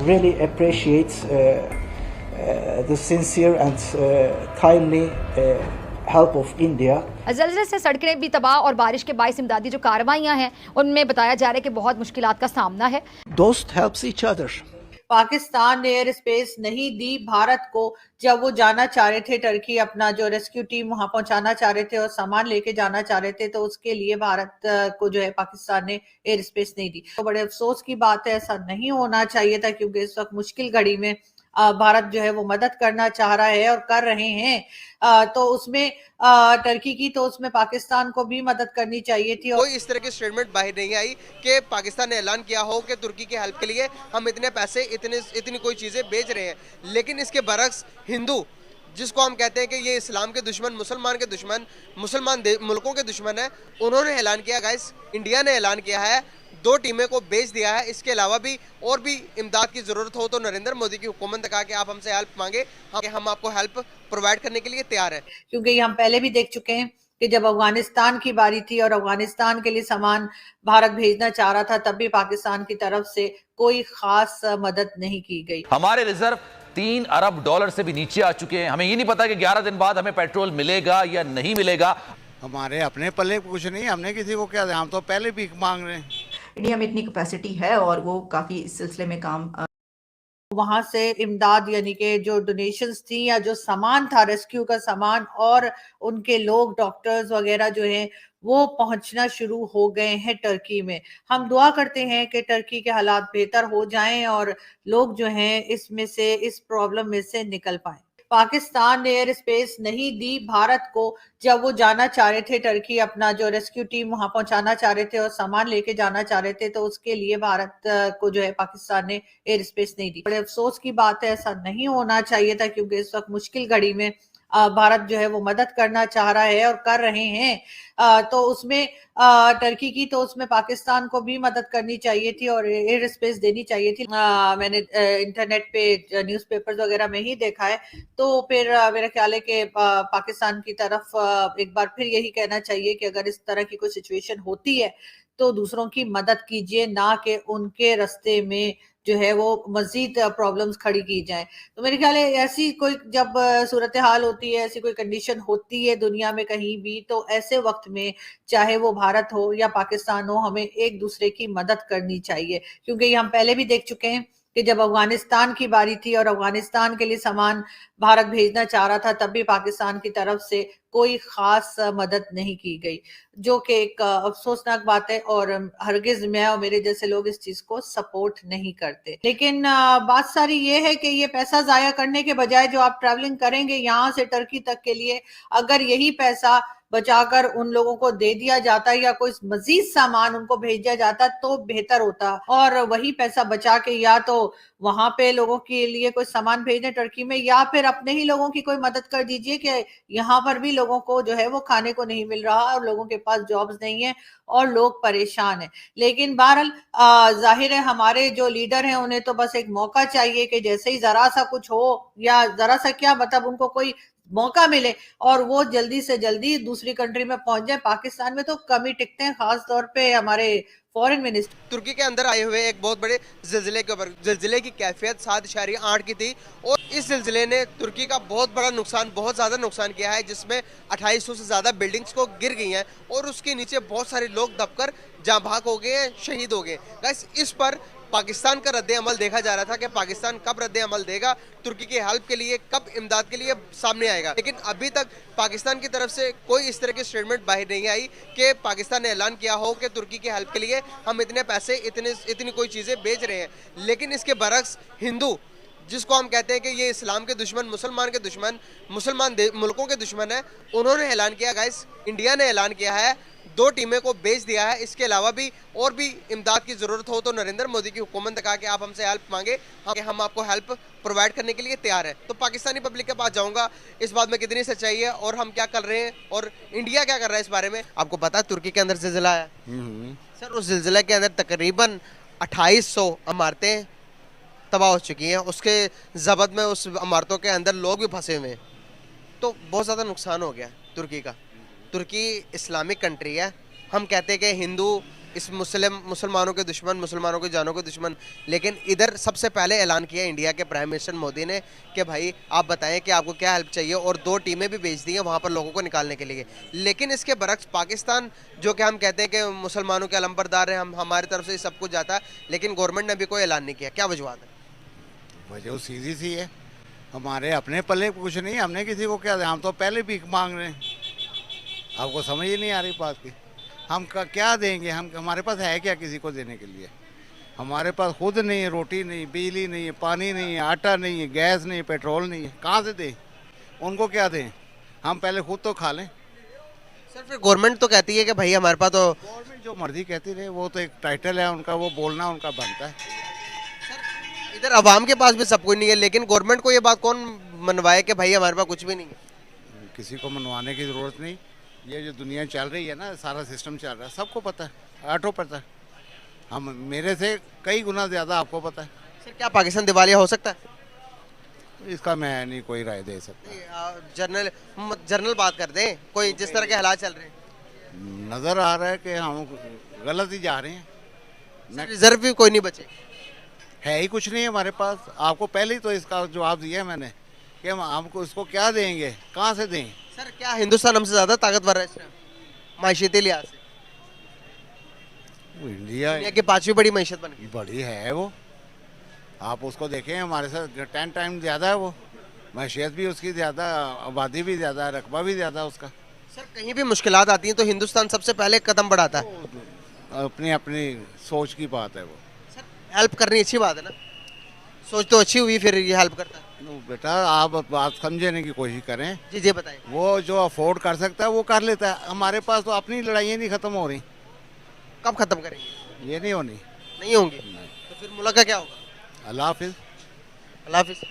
really appreciates the sincere and timely help of India. ज़लज़ले से सड़कें भी तबाह और बारिश के बाइस इमदादी जो कार्रवाइयाँ हैं उनमें बताया जा रहा है कि बहुत मुश्किलात का सामना है। Dost helps each other. Pakistan ने एयर स्पेस नहीं दी भारत को जब वो जाना चाह रहे थे टर्की, अपना जो रेस्क्यू टीम वहां पहुंचाना चाह रहे थे और सामान लेके जाना चाह रहे थे, तो उसके लिए भारत को जो है पाकिस्तान ने एयर स्पेस नहीं दी। तो बड़े अफसोस की बात है, ऐसा नहीं होना चाहिए था, क्योंकि इस वक्त मुश्किल घड़ी में भारत जो है वो मदद करना चाह रहा है और कर रहे हैं। तो उसमें टर्की की, तो उसमें पाकिस्तान को भी मदद करनी चाहिए थी। कोई इस तरह की स्टेटमेंट बाहर नहीं आई कि पाकिस्तान ने ऐलान किया हो कि तुर्की की हेल्प के लिए हम इतने पैसे इतनी कोई चीजें भेज रहे हैं। लेकिन इसके बरक्स हिंदू, जिसको हम कहते हैं कि ये इस्लाम के दुश्मन, मुसलमान के दुश्मन, मुसलमान मुल्कों के दुश्मन है, उन्होंने ऐलान किया, गाइस इंडिया ने ऐलान किया है 2 टीमें को भेज दिया है। इसके अलावा भी और भी इमदाद की जरूरत हो तो नरेंद्र मोदी की हुकूमत ने कहा कि आप हमसे हेल्प मांगे, हम आपको हेल्प प्रोवाइड करने के लिए तैयार है। क्योंकि ये हम पहले भी देख चुके हैं कि जब अफगानिस्तान की बारी थी और अफगानिस्तान के लिए सामान भारत भेजना चाह रहा था, तब भी पाकिस्तान की तरफ से कोई खास मदद नहीं की गई। हमारे रिजर्व $3 अरब से भी नीचे आ चुके हैं। हमें ये नहीं पता कि 11 दिन बाद हमें पेट्रोल मिलेगा या नहीं मिलेगा। हमारे अपने पल्ले कुछ नहीं, हमने किसी को क्या, हम तो पहले भीख मांग रहे हैं। इंडिया में इतनी कैपेसिटी है और वो काफी इस सिलसिले में काम वहां से इमदाद, यानी कि जो डोनेशंस थी या जो सामान था, रेस्क्यू का सामान और उनके लोग, डॉक्टर्स वगैरह जो हैं, वो पहुंचना शुरू हो गए हैं टर्की में। हम दुआ करते हैं कि टर्की के हालात बेहतर हो जाएं और लोग जो हैं इसमें से, इस प्रॉब्लम में से निकल पाएं। पाकिस्तान ने एयर स्पेस नहीं दी भारत को जब वो जाना चाह रहे थे टर्की, अपना जो रेस्क्यू टीम वहां पहुंचाना चाह रहे थे और सामान लेके जाना चाह रहे थे, तो उसके लिए भारत को जो है पाकिस्तान ने एयर स्पेस नहीं दी। बड़े अफसोस की बात है, ऐसा नहीं होना चाहिए था, क्योंकि इस वक्त मुश्किल घड़ी में भारत जो है वो मदद करना चाह रहा है और कर रहे हैं। तो उसमें टर्की की, तो उसमें पाकिस्तान को भी मदद करनी चाहिए थी और एयर स्पेस देनी चाहिए थी। मैंने इंटरनेट पे, न्यूज़पेपर्स वगैरह में ही देखा है। तो फिर मेरा ख्याल है कि पाकिस्तान की तरफ एक बार फिर यही कहना चाहिए कि अगर इस तरह की कोई सिचुएशन होती है तो दूसरों की मदद कीजिए, ना कि उनके रास्ते में जो है वो मजीद प्रॉब्लम्स खड़ी की जाए। तो मेरे ख्याल है ऐसी कोई जब सूरत हाल होती है, ऐसी कोई कंडीशन होती है दुनिया में कहीं भी, तो ऐसे वक्त में चाहे वो भारत हो या पाकिस्तान हो, हमें एक दूसरे की मदद करनी चाहिए। क्योंकि ये हम पहले भी देख चुके हैं कि जब अफगानिस्तान की बारी थी और अफगानिस्तान के लिए सामान भारत भेजना चाह रहा था, तब भी पाकिस्तान की तरफ से कोई खास मदद नहीं की गई, जो कि एक अफसोसनाक बात है। और हरगिज मैं और मेरे जैसे लोग इस चीज को सपोर्ट नहीं करते। लेकिन बात सारी ये है कि ये पैसा जाया करने के बजाय जो आप ट्रैवलिंग करेंगे यहाँ से टर्की तक के लिए, अगर यही पैसा बचाकर उन लोगों को दे दिया जाता या कोई मजीद सामान उनको भेजा जाता तो बेहतर होता। और वही पैसा बचा के या तो वहां पे लोगों के लिए कोई सामान भेजने टर्की में, या फिर अपने ही लोगों की कोई मदद कर दीजिए कि यहाँ पर भी लोगों को जो है वो खाने को नहीं मिल रहा और लोगों के पास जॉब्स नहीं है और लोग परेशान हैं। लेकिन बहरहाल जाहिर है हमारे जो लीडर हैं उन्हें तो बस एक मौका चाहिए कि जैसे ही जरा सा कुछ हो, या जरा सा क्या, मतलब उनको कोई मौका मिले और वो जल्दी से जल्दी दूसरी कंट्री में पहुंच जाए। पाकिस्तान में तो कम ही टिकते हैं, खास तौर पे हमारे फॉरेन मिनिस्टर। तुर्की के अंदर आए हुए एक बहुत बड़े जिलजिले के ऊपर, जिलजिले की कैफियत 7.8 की थी और इस जिलजिले ने तुर्की का बहुत बड़ा नुकसान, बहुत ज़्यादा नुकसान किया है, जिसमें 2800 से ज़्यादा बिल्डिंग्स को गिर गई हैं और उसके नीचे बहुत सारे लोग दबकर जाँ भाग हो गए हैं, शहीद हो गए। गाइस, इस पर पाकिस्तान का रद्द अमल देखा जा रहा था कि पाकिस्तान कब रद्द अमल देगा, तुर्की की हेल्प के लिए, कब इमदाद के लिए सामने आएगा। लेकिन अभी तक पाकिस्तान की तरफ से कोई इस तरह की स्टेटमेंट बाहर नहीं आई कि पाकिस्तान ने ऐलान किया हो कि तुर्की की हेल्प के लिए हम इतने पैसे, इतनी कोई चीज़ें भेज रहे हैं। लेकिन इसके बरक्स हिंदू, जिसको हम कहते हैं कि ये इस्लाम के दुश्मन, मुसलमान के दुश्मन, मुसलमान मुल्कों के दुश्मन है, उन्होंने ऐलान किया, गाइस इंडिया ने ऐलान किया है 2 टीमें को भेज दिया है। इसके अलावा भी और भी इमदाद की जरूरत हो तो नरेंद्र मोदी की हुकूमत ने कहा कि आप हमसे हेल्प मांगे, हम आपको हेल्प प्रोवाइड करने के लिए तैयार है। तो पाकिस्तानी पब्लिक के पास जाऊंगा इस बात में कितनी सच्चाई है और हम क्या कर रहे हैं और इंडिया क्या कर रहा है इस बारे में। आपको पता है तुर्की के अंदर जिलजिला है सर, उस जिलजिला के अंदर तकरीबन 2800 इमारतें तबाह हो चुकी हैं, उसके जबत में उस इमारतों के अंदर लोग भी फंसे हुए हैं। तो बहुत ज़्यादा नुकसान हो गया तुर्की का। तुर्की इस्लामिक कंट्री है, हम कहते हैं कि हिंदू इस मुसलमानों के दुश्मन, मुसलमानों की जानों के दुश्मन। लेकिन इधर सबसे पहले ऐलान किया इंडिया के प्राइम मिनिस्टर मोदी ने कि भाई आप बताएं कि आपको क्या हेल्प चाहिए, और 2 टीमें भी भेज दी हैं वहाँ पर लोगों को निकालने के लिए। लेकिन इसके बरक्स पाकिस्तान, जो कि हम कहते हैं कि मुसलमानों के अलंबरदार हैं, हम हमारी तरफ से सब कुछ जाता है, लेकिन गवर्नमेंट ने अभी कोई ऐलान नहीं किया। क्या वजूहत है? वजह सीधी सी है, हमारे अपने पल्ले कुछ नहीं, हमने किसी को क्या दिया, हम तो पहले भीख मांग रहे हैं। आपको समझ ही नहीं आ रही बात की, हम क्या देंगे, हम हमारे पास है क्या किसी को देने के लिए? हमारे पास खुद नहीं है, रोटी नहीं, बिजली नहीं है, पानी नहीं है, आटा नहीं है, गैस नहीं है, पेट्रोल नहीं है, कहाँ से दें? उनको क्या दें? हम पहले खुद तो खा लें। सर फिर गवर्नमेंट तो कहती है कि भाई हमारे पास तो, गवर्नमेंट जो मर्जी कहती रहे, वो तो एक टाइटल है उनका, वो बोलना उनका बनता है। इधर अवाम के पास भी सब कुछ नहीं है, लेकिन गवर्नमेंट को ये बात कौन मनवाए कि भाई हमारे पास कुछ भी नहीं है? किसी को मनवाने की ज़रूरत नहीं, ये जो दुनिया चल रही है ना, सारा सिस्टम चल रहा है, सबको पता है, ऑटो पता है, हम मेरे से कई गुना ज़्यादा आपको पता है। सर क्या पाकिस्तान दिवालिया हो सकता है? इसका मैं नहीं कोई राय दे सकता। जर्नल बात कर दें, कोई जिस तरह के हालात चल रहे हैं, नज़र आ रहा है कि हम गलत ही जा रहे हैं। रिजर्व भी कोई नहीं बचे, है ही कुछ नहीं हमारे पास। आपको पहले ही तो इसका जवाब दिया मैंने कि हम हमको इसको क्या देंगे, कहाँ से दें? सर क्या हिंदुस्तान हमसे ज़्यादा ताकतवर है इस टाइम मायशती लिहाज से? इंडिया दुनिया की 5वीं बड़ी मीशत बन गई। बड़ी है वो, आप उसको देखें, हमारे साथ 10 टाइम ज़्यादा है वो, मैशियत भी उसकी ज़्यादा, आबादी भी ज़्यादा है, रकबा भी ज़्यादा उसका। सर कहीं भी मुश्किलात आती हैं तो हिंदुस्तान सबसे पहले कदम बढ़ाता है। अपनी अपनी सोच की बात है वो। सर हेल्प करनी अच्छी बात है ना, सोच तो अच्छी हुई फिर ये हेल्प करता है। बेटा आप बात समझने की कोशिश करें। जी जी बताइए। वो जो अफोर्ड कर सकता है वो कर लेता है, हमारे पास तो अपनी लड़ाइयाँ नहीं ख़त्म हो रही। कब खत्म करेंगे? ये नहीं होनी। नहीं होंगी तो फिर मुल्क का क्या होगा? अल्लाह हाफिज़। अल्लाह हाफिज़।